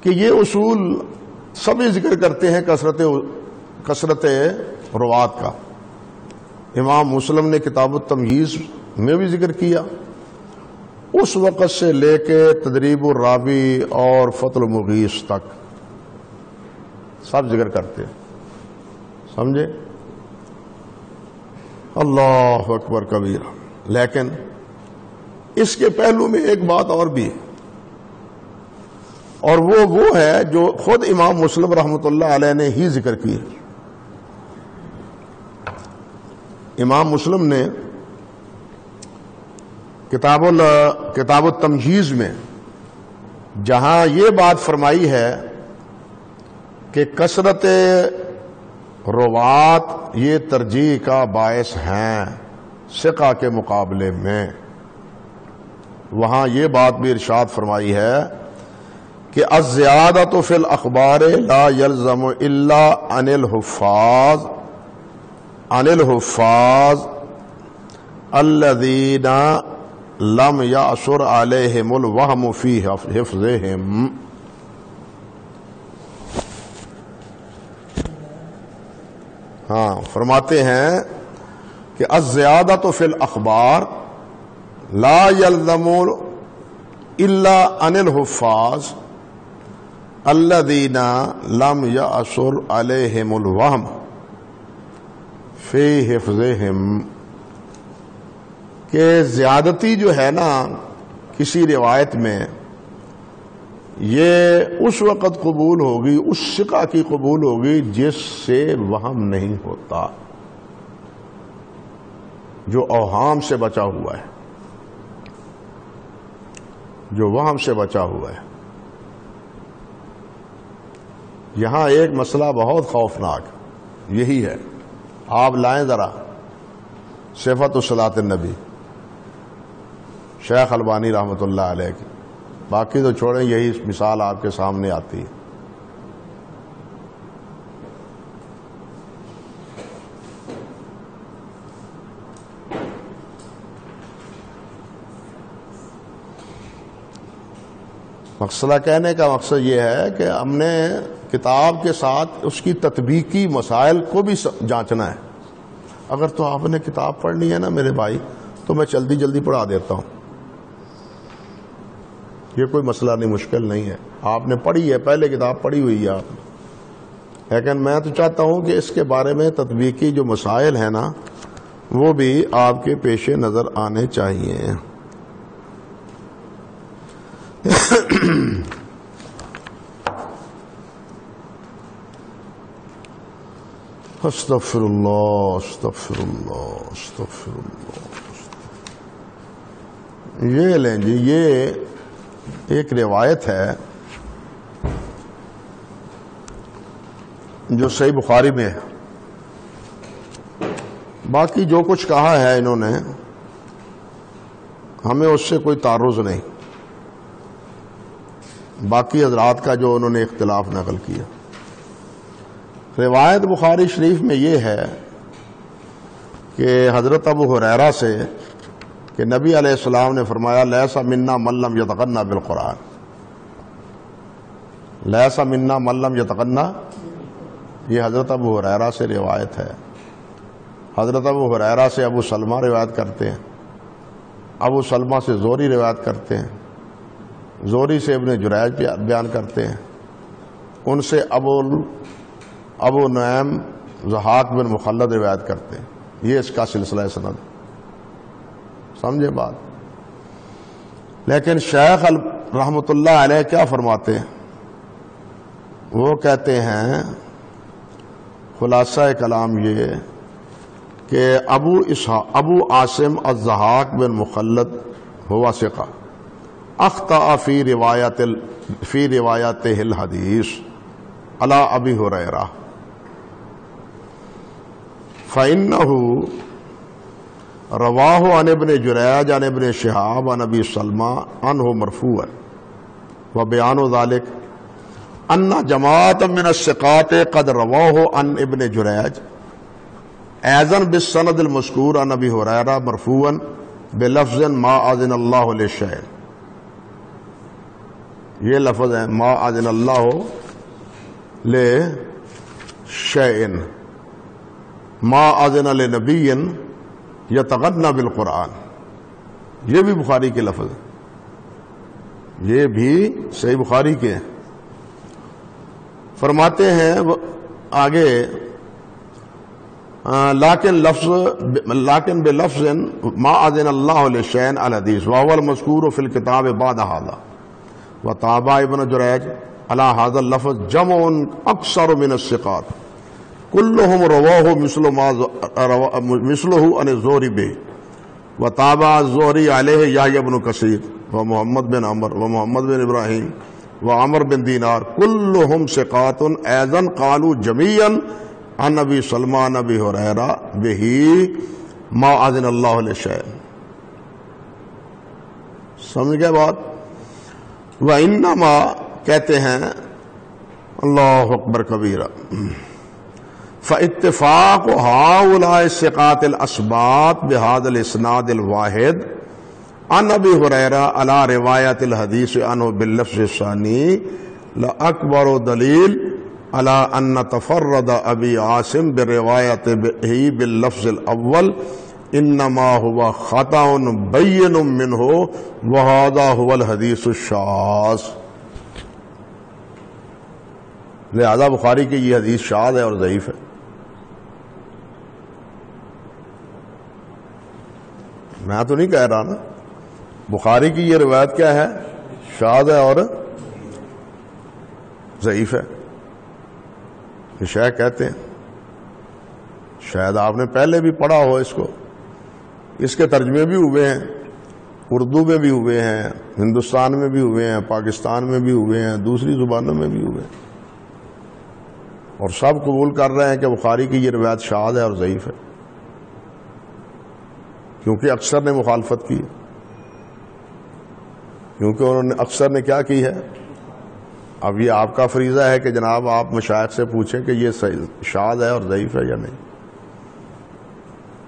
کہ یہ اصول سبھی ذکر کرتے ہیں کثرت روات کا. امام مسلم نے کتاب التمہیز میں بھی ذکر کیا، اس وقت سے لے کے تدریب الراوی اور فتح المغیث تک سب ذکر کرتے ہیں. سمجھے؟ اللہ اکبر کبیر. لیکن اس کے پہلو میں ایک بات اور بھی ہے، اور وہ ہے جو خود امام مسلم رحمۃ اللہ علیہ نے ہی ذکر کی ہے. امام مسلم نے کتاب التمہیز میں جہاں یہ بات فرمائی ہے کہ کثرت روات یہ ترجیح کا باعث ہیں ثقہ کے مقابلے میں، وہاں یہ بات بھی ارشاد فرمائی ہے کہ الزیادۃ فی الاخبار لا یلزم الا عن الحفاظ الذین لم یعثر علیہم الوہم فی حفظہم. ہاں فرماتے ہیں کہ الزیادۃ فی الاخبار لا یلزم الا عن الحفاظ الذین لم یعثر علیہم الوہم فی حفظہم. کہ زیادتی جو ہے نا کسی روایت میں، یہ اس وقت قبول ہوگی، اس ثقہ کی قبول ہوگی جس سے وہم نہیں ہوتا، جو اوہام سے بچا ہوا ہے، جو وہم سے بچا ہوا ہے. یہاں ایک مسئلہ بہت خوفناک یہی ہے. آپ لائیں ذرا صفت صلاۃ النبی شیخ البانی رحمۃ اللہ علیہ کی، باقی تو چھوڑیں، یہی مثال آپ کے سامنے آتی ہے. مسئلہ کہنے کا مقصد یہ ہے کہ ہم نے کتاب کے ساتھ اس کی تطبیقی مسائل کو بھی جانچنا ہے. اگر تو آپ نے کتاب پڑھنی ہے نا میرے بھائی، تو میں جلدی پڑھا دیتا ہوں، یہ کوئی مسئلہ نہیں، مشکل نہیں ہے. آپ نے پڑھی ہے، پہلے کتاب پڑھی ہوئی ہے آپ نے، لیکن میں تو چاہتا ہوں کہ اس کے بارے میں تطبیقی جو مسائل ہیں نا وہ بھی آپ کے پیش نظر آنے چاہیے. استغفر اللہ استغفر اللہ استغفر اللہ. یہ لیں جی، یہ ایک روایت ہے جو صحیح بخاری میں ہے. باقی جو کچھ کہا ہے انہوں نے ہمیں اس سے کوئی تعرض نہیں، باقی حضرات کا جو انہوں نے اختلاف نقل کیا. روایت بخاری شریف میں یہ ہے کہ حضرت ابو ہریرہ سے کہ نبی علیہ السلام نے فرمایا لیس منا من لم یتغنى بالقرآن، لیس منا من لم یتغنى، یہ حضرت ابو ہریرہ سے روایت ہے. حضرت ابو ہریرہ سے ابو سلمہ روایت کرتے ہیں، ابو سلمہ سے زہری روایت کرتے ہیں، زہری سے ابن جریج بیان کرتے ہیں، ان سے ابو نعیم ضحاک بن مخلد روایت کرتے ہیں. یہ اس کا سلسلہ سند، سمجھے بات. لیکن شیخ رحمۃ اللہ علیہ کیا فرماتے ہیں؟ وہ کہتے ہیں خلاصہ کلام یہ کہ ابو عاصم الضحاک بن مخلد ہوا ثقہ اخطأ فی روایاتہ الحدیث علی ابی ہریرہ فإنه رواه عن ابن جریج عن ابن شہاب عن ابی سلمہ عنہ مرفوعا وبیان ذلك ان جماعت من الثقات قد رواه عن ابن جریج ایضا بالسند المذکور عن ابی ہریرہ مرفوعا بلفظ ما اذن اللہ للشیء. یہ لفظ ہے ما اذن اللہ لے شیئن ما اذن لنبی یتغنی بالقرآن، یہ بھی بخاری کے لفظ ہیں، یہ بھی صحیح بخاری کے ہیں۔ فرماتے ہیں آگے لیکن بلفظ ما اذن اللہ لشیئن الحدیث وهو المذکور فی الکتاب بعد هذا وتابع ابن جریج على هذا اللفظ جمع اکثر من الثقات كلهم رواه مثله عن الزهري به وتابع الزهري عليه يحيى بن كثير ومحمد بن عمر ومحمد بن ابراہیم وعمر بن دینار كلهم ثقات ايضا قالوا جميعا عن نبی سلمان نبی ہریرہ بہ ما اذن اللہ لشیء۔ سمجھ گئے بات؟ وانما کہتے ہیں اللہ اکبر کبیرہ فاتفاق هؤلاء الثقات الاسبات بهذا الاسناد الواحد عن ابی ہریرہ على روایت الحدیث عنہ باللفظ الثانی لاکبر دلیل على ان تفرد ابی عاصم بروایت ہی باللفظ الاول انما هو خطأ بین منہ وهذا هو الحدیث الشاذ۔ لہذا بخاری کی یہ حدیث شاذ ہے اور ضعیف ہے۔ میں تو نہیں کہہ رہا نا، بخاری کی یہ روایت کیا ہے؟ شاذ ہے اور ضعیف ہے۔ شیخ کہتے ہیں، شاید آپ نے پہلے بھی پڑھا ہو اس کو، اس کے ترجمے بھی ہوئے ہیں، اردو میں بھی ہوئے ہیں، ہندوستان میں بھی ہوئے ہیں، پاکستان میں بھی ہوئے ہیں، دوسری زبانوں میں بھی ہوئے ہیں، اور سب قبول کر رہے ہیں کہ بخاری کی یہ روایت شاذ ہے اور ضعیف ہے، کیونکہ اکثر نے مخالفت کی، کیونکہ انہوں نے اکثر نے کیا کی ہے۔ اب یہ آپ کا فریضہ ہے کہ جناب آپ مشائخ سے پوچھیں کہ یہ شاذ ہے اور ضعیف ہے یا نہیں،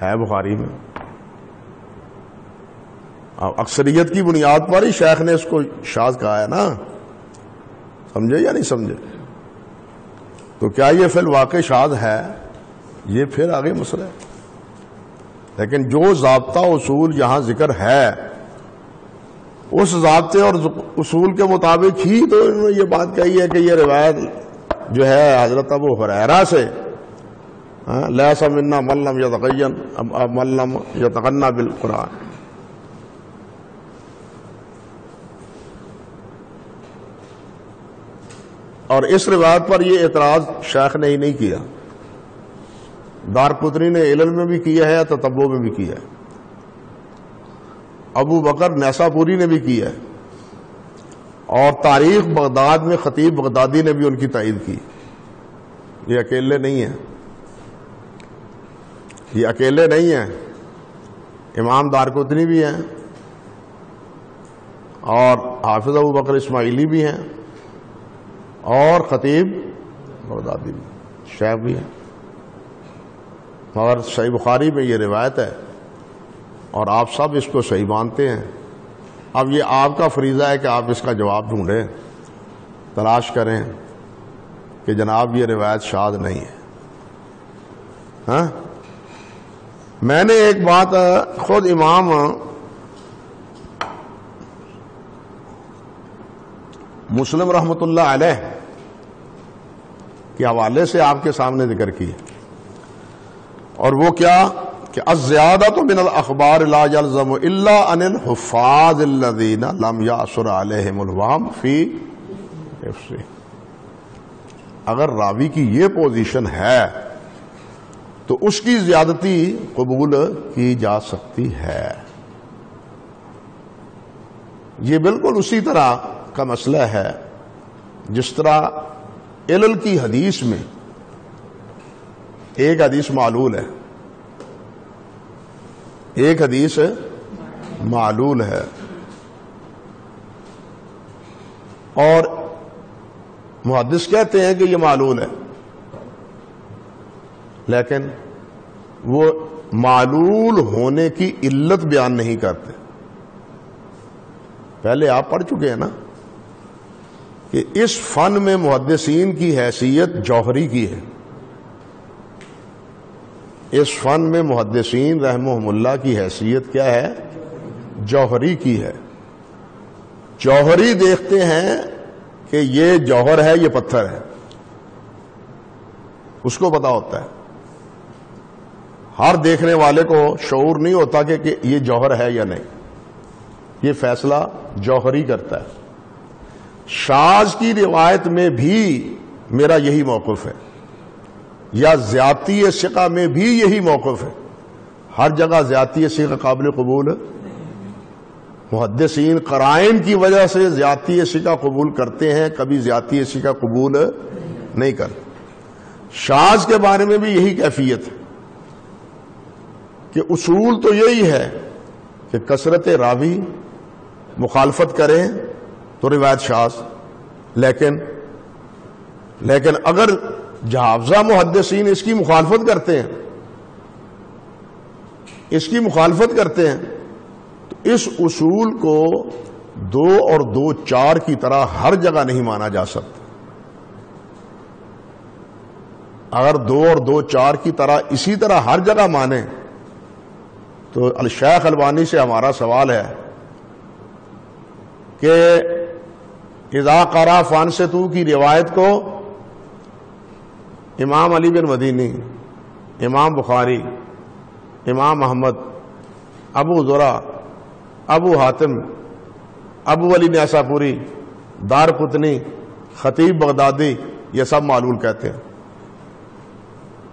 ہے بخاری میں۔ اب اکثریت کی بنیاد پر ہی شیخ نے اس کو شاذ کہا ہے نا، سمجھے یا نہیں سمجھے؟ تو کیا یہ فی الواقع شاذ ہے؟ یہ پھر آگے مسئلہ ہے، لیکن جو ضابطہ اصول یہاں ذکر ہے اس ضابطے اور اصول کے مطابق ہی تو انہوں نے یہ بات کہی ہے کہ یہ روایت جو ہے حضرت ابو ہریرہ سے لیس منا من لم یتغنی بالقرآن۔ اور اس روایت پر یہ اعتراض شیخ نے ہی نہیں کیا، دارقطنی نے علل میں بھی کیا ہے، تتبع میں بھی کیا ہے، ابو بکر نیساپوری نے بھی کیا ہے، اور تاریخ بغداد میں خطیب بغدادی نے بھی ان کی تائید کی۔ یہ اکیلے نہیں ہیں، یہ اکیلے نہیں ہیں، امام دارقطنی بھی ہیں اور حافظ ابو بکر اسماعیلی بھی ہیں اور خطیب بغدادی بھی، شیخ بھی ہیں، مگر صحیح بخاری میں یہ روایت ہے اور آپ سب اس کو صحیح مانتے ہیں۔ اب یہ آپ کا فریضہ ہے کہ آپ اس کا جواب ڈھونڈیں، تلاش کریں کہ جناب یہ روایت شاذ نہیں ہے۔ ہاں، میں نے ایک بات خود امام مسلم رحمۃ اللہ علیہ کے حوالے سے آپ کے سامنے ذکر کی، اور وہ کیا کہ الزیادۃ من الاخبار لا یلزم الا عن الحفاظ الذین لم یعثر علیہم الوہم فی حفظہ۔ اگر راوی کی یہ پوزیشن ہے تو اس کی زیادتی قبول کی جا سکتی ہے۔ یہ بالکل اسی طرح کا مسئلہ ہے جس طرح علل کی حدیث میں ایک حدیث معلول ہے، ایک حدیث معلول ہے، اور محدث کہتے ہیں کہ یہ معلول ہے، لیکن وہ معلول ہونے کی علت بیان نہیں کرتے۔ پہلے آپ پڑھ چکے ہیں نا کہ اس فن میں محدثین کی حیثیت جوہری کی ہے. اس فن میں محدثین رحمہم اللہ کی حیثیت کیا ہے؟ جوہری کی ہے. جوہری دیکھتے ہیں کہ یہ جوہر ہے، یہ پتھر ہے، اس کو پتا ہوتا ہے. ہر دیکھنے والے کو شعور نہیں ہوتا کہ یہ جوہر ہے یا نہیں. یہ فیصلہ جوہری کرتا ہے. شاذ کی روایت میں بھی میرا یہی موقف ہے، یا زیادتی ثقہ میں بھی یہی موقف ہے. ہر جگہ زیادتی ثقہ قابل قبول ہے. محدثین قرائن کی وجہ سے زیادتی ثقہ قبول کرتے ہیں، کبھی زیادتی ثقہ قبول نہیں کرتے. شاذ کے بارے میں بھی یہی کیفیت ہے کہ اصول تو یہی ہے کہ کثرت راوی مخالفت کریں تو روایت شاذ. لیکن اگر جحافظہ محدثین اس کی مخالفت کرتے ہیں تو اس اصول کو 2 اور 2 4 کی طرح ہر جگہ نہیں مانا جا سکتا. اگر 2 اور 2 4 کی طرح اسی طرح ہر جگہ مانے تو الشیخ البانی سے ہمارا سوال ہے کہ اذا قرأ فانصتوا کی روایت کو امام علی بن مدینی، امام بخاری، امام احمد، ابو زرع، ابو حاتم، ابو علی نیساپوری، دار قطنی، خطیب بغدادی، یہ سب معلول کہتے ہیں.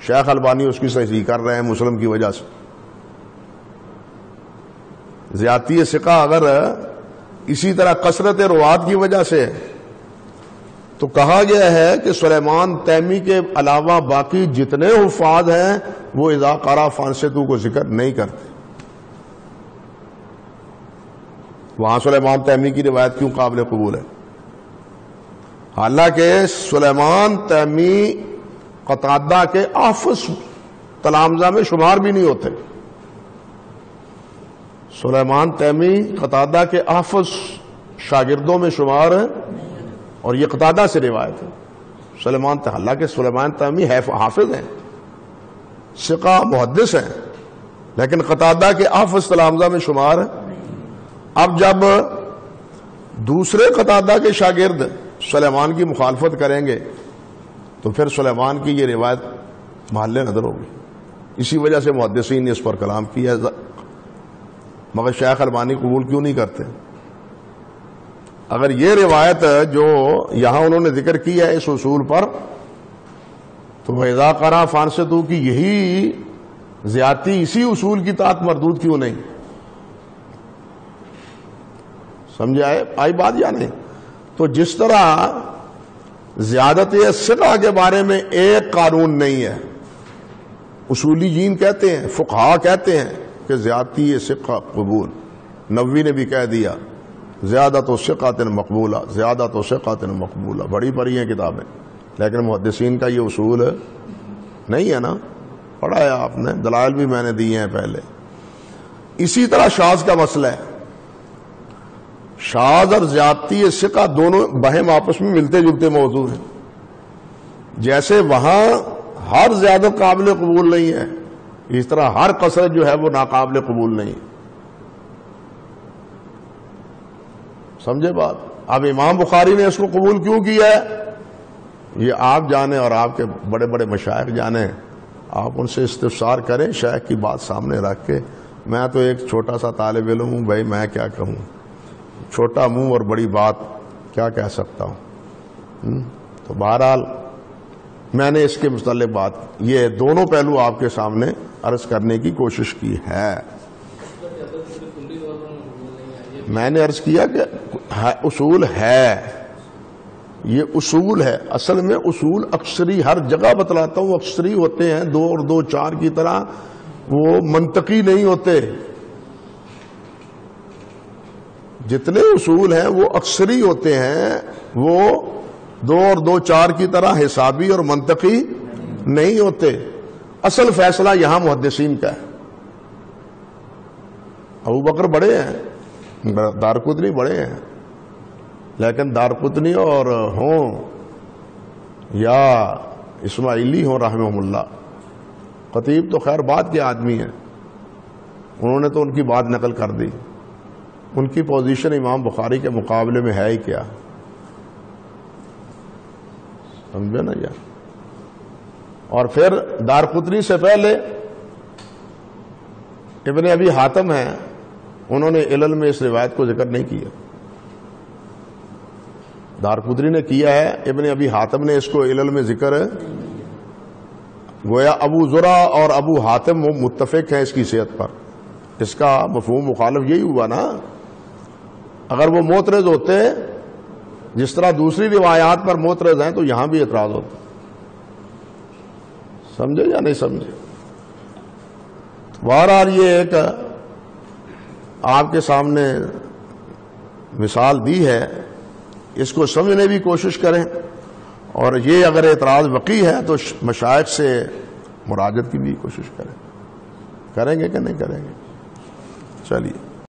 شیخ البانی اس کی صحیح کر رہے ہیں مسلم کی وجہ سے. زیادتی ثقہ اگر اسی طرح کثرت روات کی وجہ سے تو کہا گیا ہے کہ سلیمان تیمی کے علاوہ باقی جتنے حفاظ ہیں وہ اذا قرأ فانصتوا کو ذکر نہیں کرتے. وہاں سلیمان تیمی کی روایت کیوں قابل قبول ہے؟ حالانکہ سلیمان تیمی قتادہ کے حافظ تلامذہ میں شمار بھی نہیں ہوتے. سلیمان تیمی قتادہ کے حافظ شاگردوں میں شمار ہے اور یہ قتادہ سے روایت ہے. حالانکہ سلیمان تیمی حافظ ہیں، ثقہ محدث ہیں، لیکن قتادہ کے حافظ تلامذہ میں شمار ہے. اب جب دوسرے قتادہ کے شاگرد سلیمان کی مخالفت کریں گے تو پھر سلیمان کی یہ روایت محل نظر ہوگی. اسی وجہ سے محدثین نے اس پر کلام کیا ہے. مگر شیخ البانی قبول کیوں نہیں کرتے؟ اگر یہ روایت جو یہاں انہوں نے ذکر کی ہے اس اصول پر تو اذا قرأ فانصتوا کی یہی زیادتی اسی اصول کی تحت مردود کیوں نہیں؟ سمجھ آئی بات یا نہیں؟ تو جس طرح زیادت ثقہ کے بارے میں ایک قانون نہیں ہے، اصولیین کہتے ہیں، فقہا کہتے ہیں کہ زیادتی ثقہ قبول. نووی نے بھی کہہ دیا زیادت ثقۃ مقبولہ، زیادت ثقۃ مقبولہ. بڑی پڑھی ہیں کتابیں، لیکن محدثین کا یہ اصول نہیں ہے نا. پڑھا ہے آپ نے، دلائل بھی میں نے دیے ہیں پہلے. اسی طرح شاذ کا مسئلہ ہے. شاذ اور زیادتی ثقہ دونوں بہم آپس میں ملتے جلتے موضوع ہیں. جیسے وہاں ہر زیادت قابل قبول نہیں ہے، اس طرح ہر کثرت جو ہے وہ ناقابل قبول نہیں. سمجھے بات؟ اب امام بخاری نے اس کو قبول کیوں کیا ہے یہ آپ جانیں اور آپ کے بڑے بڑے مشائخ جانیں. آپ ان سے استفسار کریں شیخ کی بات سامنے رکھ کے. میں تو ایک چھوٹا سا طالب علم ہوں بھائی، میں کیا کہوں؟ چھوٹا منہ اور بڑی بات کیا کہہ سکتا ہوں. تو بہرحال میں نے اس کے متعلق بات یہ دونوں پہلو آپ کے سامنے عرض کرنے کی کوشش کی ہے. میں نے عرض کیا کہ اصول ہے، یہ اصول ہے. اصل میں اصول اکثری ہر جگہ بتلاتا ہوں اکثری ہوتے ہیں، 2 اور 2 4 کی طرح وہ منطقی نہیں ہوتے. جتنے اصول ہیں وہ اکثری ہوتے ہیں، وہ 2 اور 2 4 کی طرح حسابی اور منطقی نہیں ہوتے. اصل فیصلہ یہاں محدثین کا ہے. ابو بکر بڑے ہیں، دارقطنی بڑے ہیں، لیکن دارقطنی اور ہوں یا اسماعیلی ہوں رحمہم اللہ، خطیب تو خیر بات کے آدمی ہیں، انہوں نے تو ان کی بات نقل کر دی، ان کی پوزیشن امام بخاری کے مقابلے میں ہے ہی کیا، سمجھے نا یار۔ اور پھر دارقطنی سے پہلے ابن ابی حاتم ہیں، انہوں نے علل میں اس روایت کو ذکر نہیں کیا، دارقطنی نے کیا ہے، ابن ابی حاتم نے اس کو علل میں ذکر ہے۔ گویا ابو زرع اور ابو حاتم وہ متفق ہیں اس کی صحت پر، اس کا مفہوم مخالف یہی ہوا نا۔ اگر وہ معترض ہوتے جس طرح دوسری روایات پر معترض ہیں تو یہاں بھی اعتراض ہوتا، سمجھے یا نہیں سمجھے؟ بہرحال یہ ایک آپ کے سامنے مثال دی ہے، اس کو سمجھنے بھی کوشش کریں، اور یہ اگر اعتراض وقوع ہے تو مشائخ سے مراجعت کی بھی کوشش کریں گے کہ نہیں کریں گے؟ چلیے۔